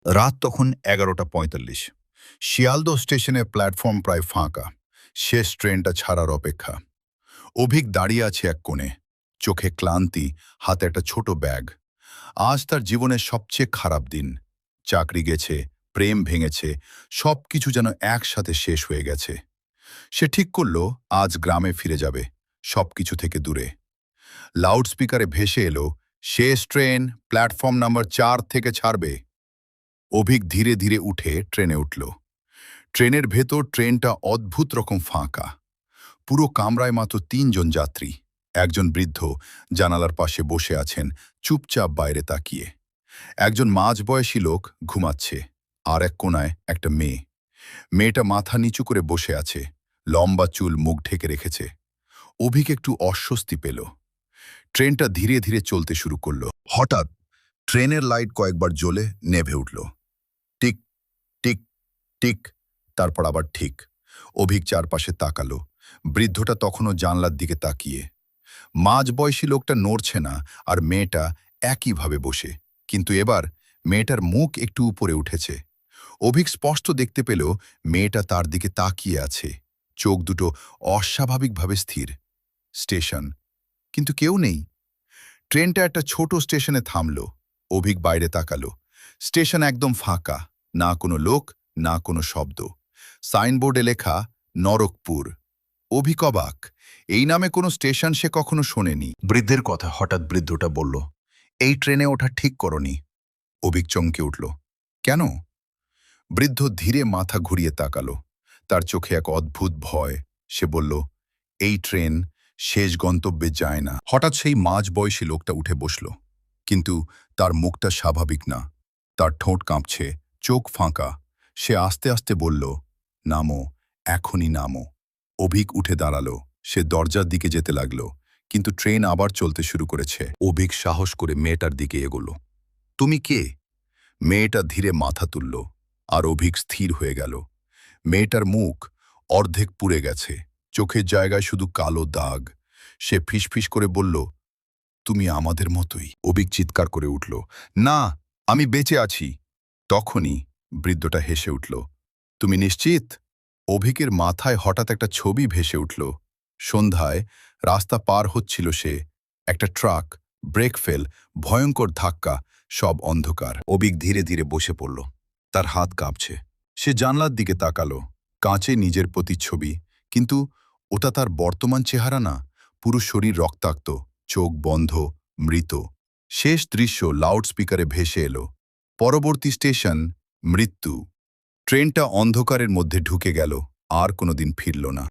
রাত তখন 11:45। শিয়ালদহ স্টেশনের প্ল্যাটফর্ম প্রায় ফাঁকা। শেষ ট্রেনটা ছাড়ার অপেক্ষা। অভিক দাঁড়িয়ে আছে এক কোণে, চোখে ক্লান্তি, হাতে একটা ছোট ব্যাগ। আজ তার জীবনের সবচেয়ে খারাপ দিন। চাকরি গেছে, প্রেম ভেঙেছে, সব কিছু যেন একসাথে শেষ হয়ে গেছে। সে ঠিক করল আজ গ্রামে ফিরে যাবে, সবকিছু থেকে দূরে। লাউডস্পিকারে ভেসে এলো, শেষ ট্রেন প্ল্যাটফর্ম নাম্বার 4 থেকে ছাড়বে। অভিক ধীরে ধীরে উঠে ট্রেনে উঠল। ট্রেনের ভেতর ট্রেনটা অদ্ভুত রকম ফাঁকা। পুরো কামরায় মাত্র 3 জন যাত্রী। একজন বৃদ্ধ জানালার পাশে বসে আছেন, চুপচাপ বাইরে তাকিয়ে। একজন মাঝবয়সী লোক ঘুমাচ্ছে, আর এক কোণায় একটা মেয়ে। মেয়েটা মাথা নিচু করে বসে আছে, লম্বা চুল মুখ ঢেকে রেখেছে। অভিক একটু অস্বস্তি পেল। ট্রেনটা ধীরে ধীরে চলতে শুরু করল। হঠাৎ ট্রেনের লাইট কয়েকবার জ্বলে নেভে উঠল। টিক টিক টিক, তারপর আবার ঠিক। অভিক চারপাশে তাকালো। বৃদ্ধটা তখনও জানলার দিকে তাকিয়ে। মাঝবয়সী লোকটা নড়ছে না, আর মেয়েটা একইভাবে বসে। কিন্তু এবার মেয়েটার মুখ একটু উপরে উঠেছে। অভিক স্পষ্ট দেখতে পেল মেয়েটা তার দিকে তাকিয়ে আছে, চোখ দুটো অস্বাভাবিকভাবে স্থির। স্টেশন, কিন্তু কেউ নেই। ট্রেনটা একটা ছোট স্টেশনে থামল। অভিক বাইরে তাকালো। স্টেশন একদম ফাঁকা, না কোনো লোক, না কোনো শব্দ। সাইনবোর্ডে লেখা নরকপুর। অভিক অবাক, এই নামে কোনো স্টেশন সে কখনো শোনেনি। বৃদ্ধের কথা হঠাৎ বৃদ্ধটা বলল, এই ট্রেনে ওঠা ঠিক করনি। অভিক চমকে উঠল। কেন? বৃদ্ধ ধীরে মাথা ঘুরিয়ে তাকালো। তার চোখে এক অদ্ভুত ভয়। সে বলল, এই ট্রেন শেষ গন্তব্যে যায় না। হঠাৎ সেই মাঝবয়সী লোকটা উঠে বসল, কিন্তু তার মুখটা স্বাভাবিক না। তার ঠোঁট কাঁপছে, চোখ ফাঁকা। সে আস্তে আস্তে বলল, নামো, এখনই নামো। অভিক উঠে দাঁড়ালো। সে দরজার দিকে যেতে লাগলো, কিন্তু ট্রেন আবার চলতে শুরু করেছে। অভিক সাহস করে মেয়েটার দিকে এগোল। তুমি কে? মেয়েটা ধীরে মাথা তুলল, আর অভিক স্থির হয়ে গেল। মেয়েটার মুখ অর্ধেক পুড়ে গেছে, চোখের জায়গায় শুধু কালো দাগ। সে ফিসফিস করে বলল, তুমি আমাদের মতোই। অভিক চিৎকার করে উঠল, না, আমি বেঁচে আছি। তখনই বৃদ্ধটা হেসে উঠল, তুমি নিশ্চিত? অভিকের মাথায় হঠাৎ একটা ছবি ভেসে উঠল। সন্ধ্যায় রাস্তা পার হচ্ছিল সে। একটা ট্রাক, ব্রেক ফেল, ভয়ঙ্কর ধাক্কা, সব অন্ধকার। অভিক ধীরে ধীরে বসে পড়ল। তার হাত কাঁপছে। সে জানলার দিকে তাকালো। কাঁচে নিজের প্রতিচ্ছবি, কিন্তু ওটা তার বর্তমান চেহারা না। পুরো শরীর রক্তাক্ত, চোখ বন্ধ, মৃত। শেষ দৃশ্য লাউডস্পিকারে ভেসে এলো, পরবর্তী স্টেশন মৃত্যু। ট্রেনটা অন্ধকারের মধ্যে ঢুকে গেল, আর কোনোদিন ফিরল না।